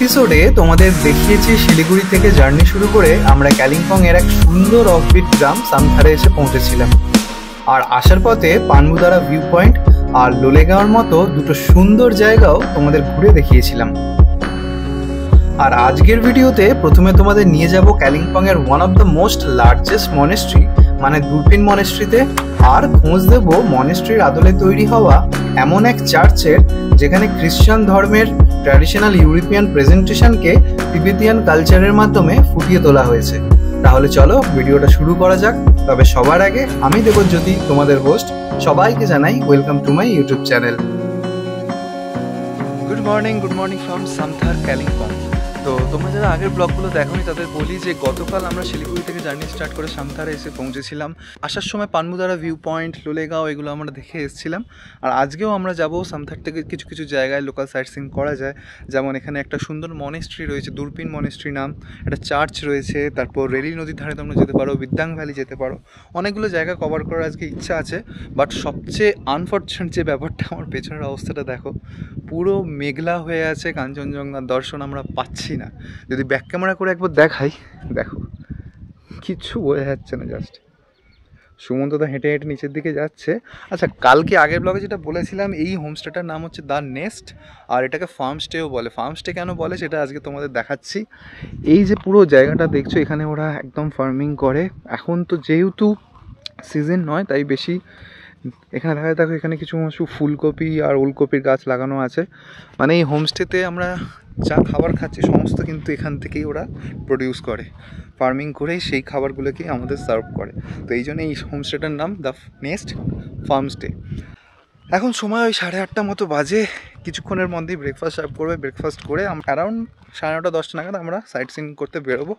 এপিসোডে তোমাদের দেখিয়েছি শিলিগুড়ি থেকে জার্নি শুরু করে আমরা কালিম্পং এর এক সুন্দর অফবিট গ্রাম সামথারে এসে পৌঁছেছিলাম। আর আসার পথে পানমুদারা ভিউ পয়েন্ট আর লোলেগাঁওর মতো দুটো সুন্দর জায়গাও তোমাদের ঘুরে দেখিয়েছিলাম। আর আজকের ভিডিওতে প্রথমে তোমাদের নিয়ে যাব কালিম্পং এর one of the most largest monastery মানে দুরপিন মনেস্ট্রিতে, আর খোঁজ দেব মনেস্ট্রির আদলে তৈরি হওয়া এমন এক চার্চের যেখানে খ্রিস্টান ধর্মের ট্র্যাডিশনাল ইউরোপিয়ান প্রেজেন্টেশনকে তিবেতিয়ান কালচারের মাধ্যমে ফুটিয়ে তোলা হয়েছে। তাহলে চলো ভিডিওটা শুরু করা যাক। তবে সবার আগে আমি দেবজ্যোতি, তোমাদের হোস্ট, সবাইকে জানাই welcome to my YouTube channel. Good morning from Samthar Kalimpong. তো তোমরা যারা আগের ব্লগগুলো দেখোনি তাদের বলি যে গতকাল আমরা শিলিগুড়ি থেকে জার্নি স্টার্ট করে সামথারে এসে পৌঁছেছিলাম। আসার সময় পানমুদারা ভিউ পয়েন্ট, লোলেগাঁও এগুলো আমরা দেখে এসেছিলাম। আর আজকেও আমরা যাব সামথার থেকে কিছু কিছু জায়গায় লোকাল সাইট সিইং করা যায়। যেমন এখানে একটা সুন্দর মনেস্ট্রি রয়েছে, দুরপিন মনেস্ট্রি নাম, একটা চার্চ রয়েছে, তারপর রেলি নদীর ধারে তোমরা যেতে পারো, বিদ্যাং ভ্যালি যেতে পারো। অনেকগুলো জায়গা কভার করার আজকে ইচ্ছা আছে। বাট সবচেয়ে আনফর্চুনেট যে ব্যাপারটা, আমার পেছনের অবস্থাটা দেখো, পুরো মেঘলা হয়ে আছে, কাঞ্চনজঙ্ঘার দর্শন আমরা পাচ্ছি না। যদি ব্যাক ক্যামেরা করে একবার দেখাই, দেখো কিচ্ছু বোঝা যাচ্ছে না। জাস্ট সুমন্তদা হেঁটে হেঁটে নিচের দিকে যাচ্ছে। আচ্ছা, কালকে আগের ব্লগে যেটা বলেছিলাম, এই হোমস্টেটার নাম হচ্ছে দ্য নেস্ট, আর এটাকে ফার্ম স্টেও বলে। ফার্ম স্টে কেন বলে সেটা আজকে তোমাদের দেখাচ্ছি। এই যে পুরো জায়গাটা দেখছো, এখানে ওরা একদম ফার্মিং করে। এখন তো যেহেতু সিজন নয় তাই বেশি এখানে দেখা দেখো, এখানে কিছু ফুলকপি আর ওলকপির গাছ লাগানো আছে। মানে এই হোমস্টেতে আমরা যা খাবার খাচ্ছি সমস্ত কিন্তু এখান থেকেই ওরা প্রডিউস করে, ফার্মিং করেই সেই খাবারগুলোকেই আমাদের সার্ভ করে। তো এই জন্য এই হোমস্টেটার নাম দ্য নেস্ট ফার্ম স্টে। এখন সময় ওই 8:30 মতো বাজে। কিছুক্ষণের মধ্যেই ব্রেকফাস্ট সার্ভ করবে। ব্রেকফাস্ট করে অ্যারাউন্ড 9:30-10টা নাগাদ আমরা সাইট সিইং করতে বেরোবো।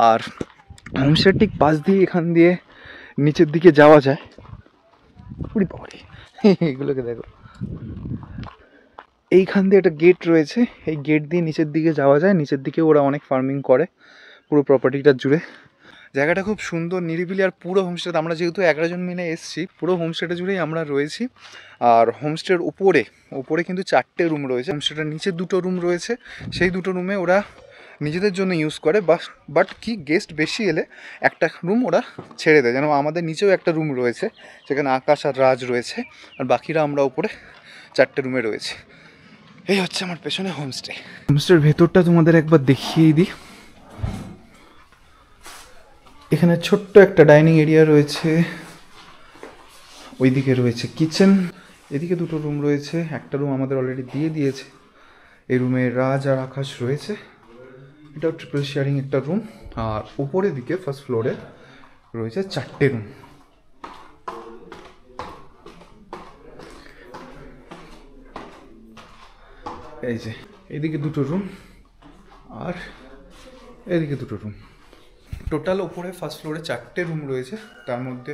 আর হোমস্টের ঠিক পাশ দিয়ে এখান দিয়ে নিচের দিকে যাওয়া যায়। এগুলোকে দেখো, এইখান দিয়ে একটা গেট রয়েছে, এই গেট দিয়ে নিচের দিকে যাওয়া যায়। নিচের দিকে ওরা অনেক ফার্মিং করে পুরো প্রপার্টিটা জুড়ে। জায়গাটা খুব সুন্দর, নিরিবিলি। আর পুরো হোমস্টেতে আমরা যেহেতু 11 জন মিলে এসেছি, পুরো হোমস্টেটা জুড়েই আমরা রয়েছি। আর হোমস্টের উপরে কিন্তু 4টে রুম রয়েছে। হোমস্টেটার নিচে 2টো রুম রয়েছে, সেই 2টো রুমে ওরা নিজেদের জন্য ইউজ করে। বাট কি, গেস্ট বেশি এলে একটা রুম ওরা ছেড়ে দেয়। যেন আমাদের নিচেও একটা রুম রয়েছে, সেখানে আকাশ আর রাজ রয়েছে, আর বাকিরা আমরা উপরে 4টে রুমে রয়েছে। এই হচ্ছে আমার পেছনে হোমস্টে। হোমস্টের ভেতরটা তোমাদের একবার দেখিয়ে দিই। এখানে ছোট্ট একটা ডাইনিং এরিয়া রয়েছে, ওইদিকে রয়েছে কিচেন, এদিকে 2টো রুম রয়েছে। একটা রুম আমাদের অলরেডি দিয়ে দিয়েছে। এই রুমে রাজ আর আকাশ রয়েছে। এটাও ট্রিপল শেয়ারিং একটা রুম। আর উপরের দিকে ফার্স্ট ফ্লোরে রয়েছে 4টে রুম। এই যে এদিকে 2টো রুম আর এদিকে 2টো রুম। টোটাল উপরে ফার্স্ট ফ্লোরে 4টে রুম রয়েছে, তার মধ্যে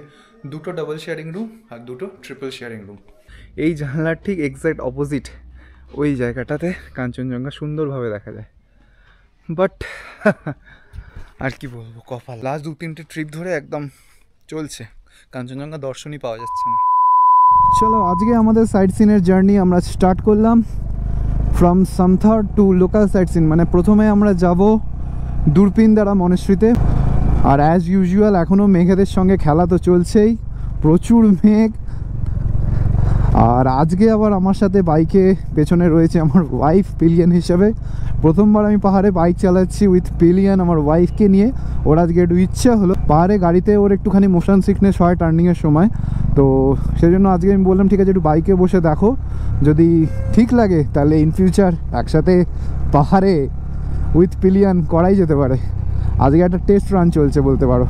2টো ডাবল শেয়ারিং রুম আর 2টো ট্রিপল শেয়ারিং রুম। এই জানলার ঠিক এক্স্যাক্ট অপোজিট ওই জায়গাটাতে কাঞ্চনজঙ্ঘা সুন্দরভাবে দেখা যায়। বাট আর কি বলবো, কপাল। লাস্ট 2-3টে ট্রিপ ধরে একদম চলছে, কাঞ্চনজঙ্ঘা দর্শনই পাওয়া যাচ্ছে না। চলো, আজকে আমাদের সাইট সিনের জার্নি আমরা স্টার্ট করলাম from Samthar to local sightseeing. মানে প্রথমে আমরা যাব দুরপিনদারা মনেস্ট্রিতে। আর অ্যাজ ইউজুয়াল এখনও মেঘেদের সঙ্গে খেলা তো চলছেই, প্রচুর মেঘ। আর আজকে আবার আমার সাথে বাইকে পেছনে রয়েছে আমার ওয়াইফ পিলিয়ন হিসাবে। প্রথমবার আমি পাহাড়ে বাইক চালাচ্ছি উইথ পিলিয়ন, আমার ওয়াইফকে নিয়ে। ওর আজকে একটু ইচ্ছা হলো, পাহাড়ে গাড়িতে ওর একটুখানি মোশন সিকনেস হয় টার্নিংয়ের সময়, তো সেই জন্য আজকে আমি বললাম ঠিক আছে একটু বাইকে বসে দেখো, যদি ঠিক লাগে তাহলে ইন ফিউচার একসাথে পাহাড়ে উইথ পিলিয়ন করাই যেতে পারে। আজকে একটা টেস্ট রান চলছে বলতে পারো।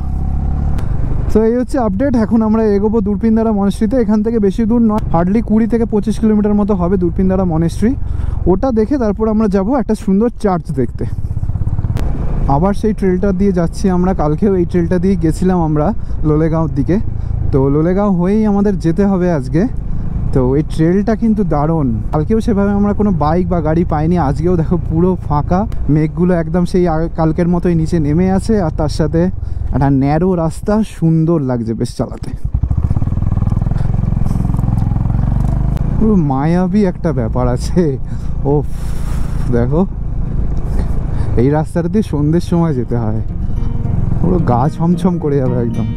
তো এই হচ্ছে আপডেট। এখন আমরা এগোবো দুরপিনদারা মনেস্ট্রিতে। এখান থেকে বেশি দূর নয়, হার্ডলি 20 থেকে 25 কিলোমিটার মতো হবে দুরপিনদারা মনেস্ট্রি। ওটা দেখে তারপর আমরা যাব একটা সুন্দর চার্চ দেখতে। আবার সেই ট্রেলটা দিয়ে যাচ্ছি আমরা। কালকেও এই ট্রেলটা দিয়ে গেছিলাম আমরা লোলেগাঁওর দিকে, তো লোলেগাঁও হয়েই আমাদের যেতে হবে আজকে। তো এই ট্রেলটা কিন্তু দারুণ। কালকেও সেভাবে আমরা কোনো বাইক বা গাড়ি পাইনি, আজকেও দেখো পুরো ফাঁকা, মেঘগুলো একদম সেই কালকের মতোই নিচে নেমে আছে। আর তার সাথে একটা ন্যারো রাস্তা, সুন্দর লাগছে বেশ চালাতে। পুরো মায়াবী একটা ব্যাপার আছে। ও দেখো এই রাস্তাটা দিয়ে সন্ধ্যের সময় যেতে হয়, পুরো গা ছমছম করে যাবে একদম।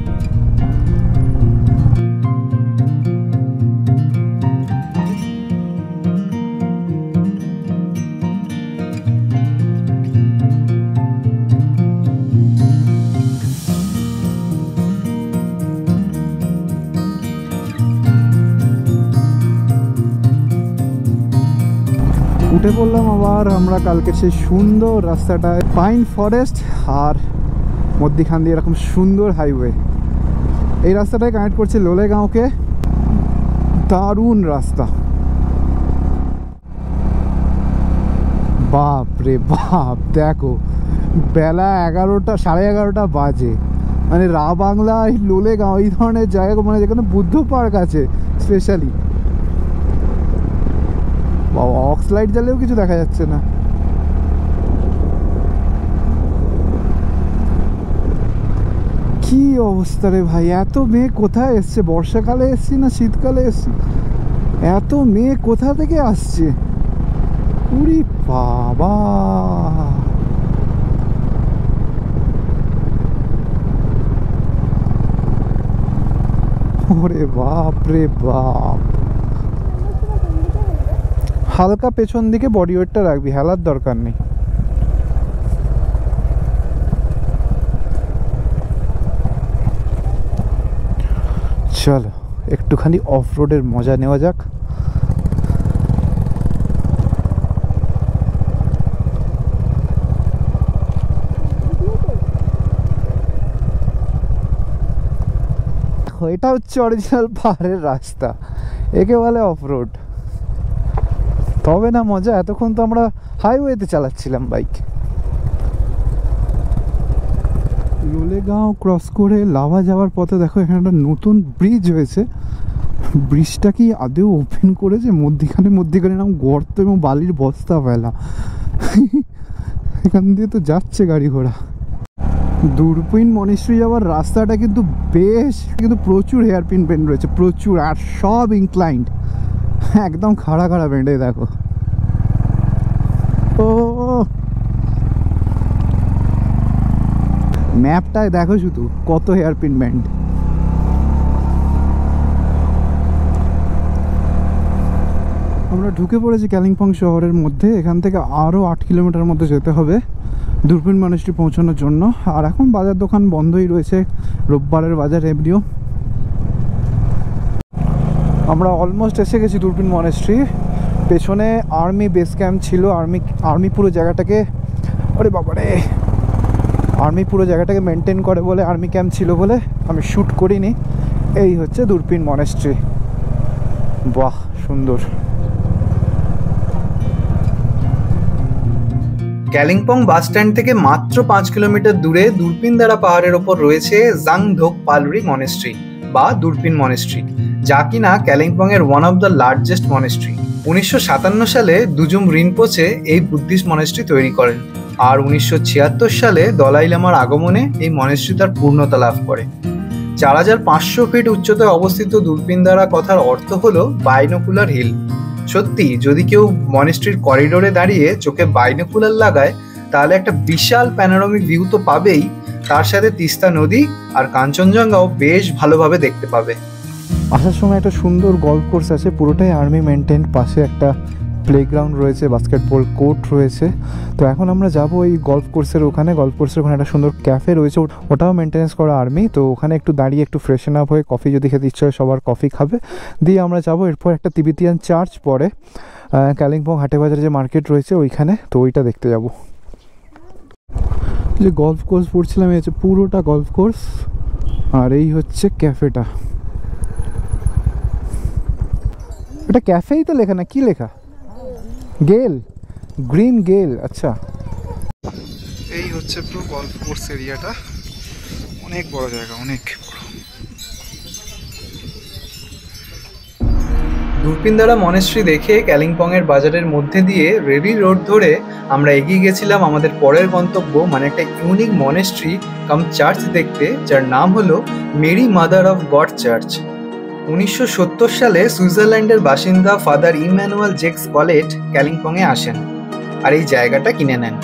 উঠে পড়লাম আবার আমরা কালকে সেই সুন্দর রাস্তাটায়, পাইন ফরেস্ট আর মধ্যিখান দিয়ে এরকম সুন্দর হাইওয়ে। এই রাস্তাটাই কানেক্ট করছে লোলেগাঁওকে। দারুণ রাস্তা, বাপ রে বাপ। দেখো বেলা 11টা, 11:30 বাজে, মানে রা বাংলা লোলেগাঁও এই ধরনের জায়গা, মানে যেখানে বুদ্ধ পার্ক আছে স্পেশালি। বাবা, অক্স লাইট জ্বালেও কিছু দেখা যাচ্ছে না। কি অবস্থা রে ভাই, এত মেঘ কোথায় এসছে? বর্ষাকালে এসছি না শীতকালে এসছি? এত মেঘ কোথা থেকে আসছে? উরি বাবা, ওরে বাপ রে বাপ। হালকা পেছন দিকে বডি ওয়েটটা রাখবি, হেলার দরকার নেই। চলো একটুখানি অফ রোডের মজা নেওয়া যাক। এটা হচ্ছে অরিজিনাল পাহাড়ের রাস্তা, একে বলে অফ রোড। তবে না মজা, এতক্ষণ তো আমরা হাইওয়েতে চালাচ্ছিলাম বাইক। লোলেগাঁও ক্রস করে লাভা যাওয়ার পথে দেখো এখানে একটা নতুন ব্রিজ হয়েছে। ব্রিজটা কি আদৌ ওপেন করেছে? মধ্যিখানে এরকম গর্ত এবং বালির বস্তা ফেলা। এখান দিয়ে তো যাচ্ছে গাড়ি ঘোড়া। দূরপিন মনেশ্রী যাওয়ার রাস্তাটা কিন্তু বেশ, কিন্তু প্রচুর হেয়ারপিন বেন্ড রয়েছে, প্রচুর, আর সব ইনক্লাইন্ড, একদম খাড়া খাড়া বেন্ডে। দেখো ও ম্যাপটায় দেখো শুধু কত হেয়ারপিন ব্যান্ড। আমরা ঢুকে পড়েছি কালিম্পং শহরের মধ্যে। এখান থেকে আরও 8 কিলোমিটার মধ্যে যেতে হবে দূরপিন মনেস্ট্রি পৌঁছানোর জন্য। আর এখন বাজার দোকান বন্ধই রয়েছে, রোববারের বাজার এমনিও। আমরা অলমোস্ট এসে গেছি দূরপিন মনেস্ট্রি। পেছনে আর্মি বেস ক্যাম্প ছিল, আর্মি পুরো জায়গাটাকে, আরে বাবারে, আর্মি পুরো জায়গাটাকে মেনটেন করে বলে, আর্মি ক্যাম্প ছিল বলে আমি শ্যুট করিনি। এই হচ্ছে দূরপিন মনেস্ট্রি। বাহ সুন্দর। কালিম্পং বাস স্ট্যান্ড থেকে মাত্র 5 কিলোমিটার দূরে দূরপিনদারা পাহাড়ের ওপর রয়েছে জাংধোক পালরি মনেস্ট্রি বা দূরপিন মনেস্ট্রি, যা কিনা কালিম্পং এর one of the largest monastery. 1957 সালে দুজুম রিনপোচে এই বুদ্ধিস্ট মনেস্ট্রি তৈরি করেন, আর 1976 সালে দলাই লামার আগমনে এই মনেস্ট্রি তার পূর্ণতা লাভ করে। 4500 ফিট উচ্চতায় অবস্থিত দূরপিনদারা কথার অর্থ হলো বাইনোকুলার হিল। সত্যি, যদি কেউ মনেস্ট্রির করিডোরে দাঁড়িয়ে চোখে বাইনোকুলার লাগায় তাহলে একটা বিশাল প্যানোরামিক ভিউ তো পাবেই, তার সাথে তিস্তা নদী আর কাঞ্চনজঙ্ঘাও বেশ ভালোভাবে দেখতে পাবে। আসার সময় একটা সুন্দর গল্ফ কোর্স আছে, পুরোটাই আর্মি মেনটেন। পাশে একটা প্লেগ্রাউন্ড রয়েছে, বাস্কেটবল কোর্ট রয়েছে। তো এখন আমরা যাব এই গল্ফ কোর্সের ওখানে। গল্ফ কোর্সের ওখানে একটা সুন্দর ক্যাফে রয়েছে, ওটাও মেনটেন্যান্স করা আর্মি। তো ওখানে একটু দাঁড়িয়ে একটু ফ্রেশন আপ হয়ে কফি যদি খেতে ইচ্ছা হয় সবার কফি খাবে, দিয়ে আমরা যাব। এরপর একটা তিবেতিয়ান চার্চ পরে কালিম্পং হাটে বাজারে যে মার্কেট রয়েছে ওইখানে, তো ওইটা দেখতে যাব। যে গল্ফ কোর্স পড়ছিলাম, এই হচ্ছে পুরোটা গল্ফ কোর্স, আর এই হচ্ছে ক্যাফেটা। এটা ক্যাফেই তো লেখা, না কি লেখা? গেল, গ্রিন গেল। আচ্ছা, এই হচ্ছে পুরো গল্ফ কোর্স এরিয়াটা। অনেক বড় জায়গা, অনেক বড়। দূরপিনদারা মনেস্ট্রি দেখে কালিম্পং এর বাজারের মধ্যে দিয়ে রেলি রোড ধরে আমরা এগিয়ে গেছিলাম আমাদের পরের গন্তব্য, মানে একটা ইউনিক মনেস্ট্রি কাম চার্চ দেখতে, যার নাম হলো Mary Mother of God church. 1970 সালে সুইজারল্যান্ডের বাসিন্দা ফাদার ইম্যানুয়েল জেক্স কলেট কালিম্পংয়ে আসেন আর এই জায়গাটা কিনে নেন।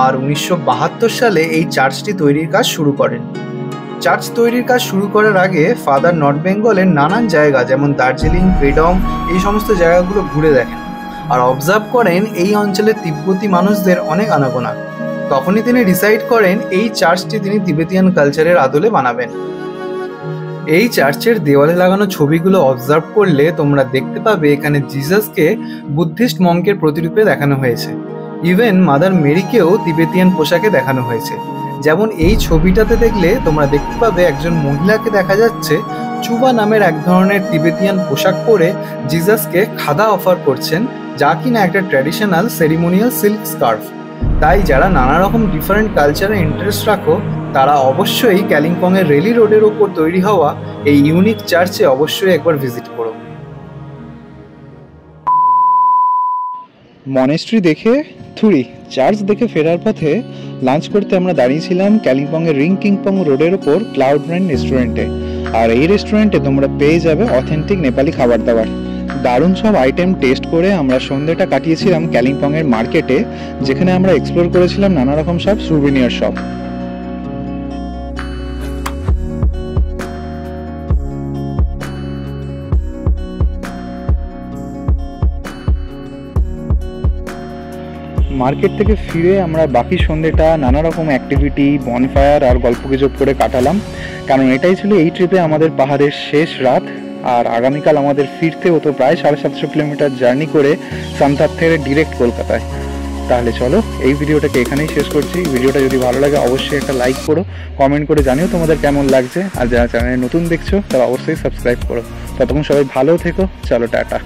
আর 1972 সালে এই চার্চটি তৈরির কাজ শুরু করেন। চার্চ তৈরির কাজ শুরু করার আগে ফাদার নর্থ বেঙ্গলের নানান জায়গা যেমন দার্জিলিং, পেডং এই সমস্ত জায়গাগুলো ঘুরে দেখেন আর অবজার্ভ করেন এই অঞ্চলের তিব্বতী মানুষদের অনেক আনাগোনা। তখনই তিনি ডিসাইড করেন এই চার্চটি তিনি তিবেতিয়ান কালচারের আদলে বানাবেন। এই চার্চের দেওয়ালে লাগানো ছবিগুলো অবজার্ভ করলে তোমরা দেখতে পাবে এখানে জিসাসকে বুদ্ধিস্ট মঙ্কের প্রতিরূপে দেখানো হয়েছে। ইভেন মাদার মেরিকেও তিবেতিয়ান পোশাকে দেখানো হয়েছে। যেমন এই ছবিটাতে দেখলে তোমরা দেখতে পাবে একজন মহিলাকে দেখা যাচ্ছে চুবা নামের এক ধরনের তিবেতিয়ান পোশাক পরে জিসাসকে খাদা অফার করছেন, যা কিনা একটা ট্র্যাডিশনাল সেরিমোনিয়াল সিল্ক স্কার্ফ। তাই যারা নানা রকম ডিফারেন্ট কালচারে ইন্টারেস্ট রাখো তারা অবশ্যই কালিম্পংয়ের রেলি রোডের ওপর তৈরি হওয়া এই ইউনিক চার্চে অবশ্যই একবার ভিজিট করো। মনেস্ট্রি দেখে থুরি চার্চ দেখে ফেরার পথে লাঞ্চ করতে আমরা দাঁড়িয়েছিলাম কালিম্পংয়ের রিং কিংপং রোডের ওপর ক্লাউড নাইন রেস্টুরেন্টে। আর এই রেস্টুরেন্টে তোমরা পেয়ে যাবে অথেন্টিক নেপালি খাবার দাবার। দারুণ সব আইটেম টেস্ট করে আমরা সন্ধ্যেটা কাটিয়েছিলাম কালিম্পংয়ের মার্কেটে, যেখানে আমরা এক্সপ্লোর করেছিলাম নানা রকম সব সুভিনিয়ার শপ। মার্কেট থেকে ফিরে আমরা বাকি সন্ধ্যেটা নানা রকম অ্যাক্টিভিটি, বনফায়ার আর গল্পগুজব করে কাটালাম, কারণ এটাই ছিল এই ট্রিপে আমাদের পাহাড়ের শেষ রাত। আর আগামীকাল আমাদের ফিরতে হতো প্রায় 750 কিলোমিটার জার্নি করে সান্তার থেকে ডিরেক্ট কলকাতায়। তাহলে চলো এই ভিডিওটাকে এখানেই শেষ করছি। ভিডিওটা যদি ভালো লাগে অবশ্যই একটা লাইক করো, কমেন্ট করে জানিও তোমাদের কেমন লাগছে। আর যারা চ্যানেলে নতুন দেখছো তারা অবশ্যই সাবস্ক্রাইব করো। ততক্ষণ সবাই ভালো থেকো, চলো টাটা।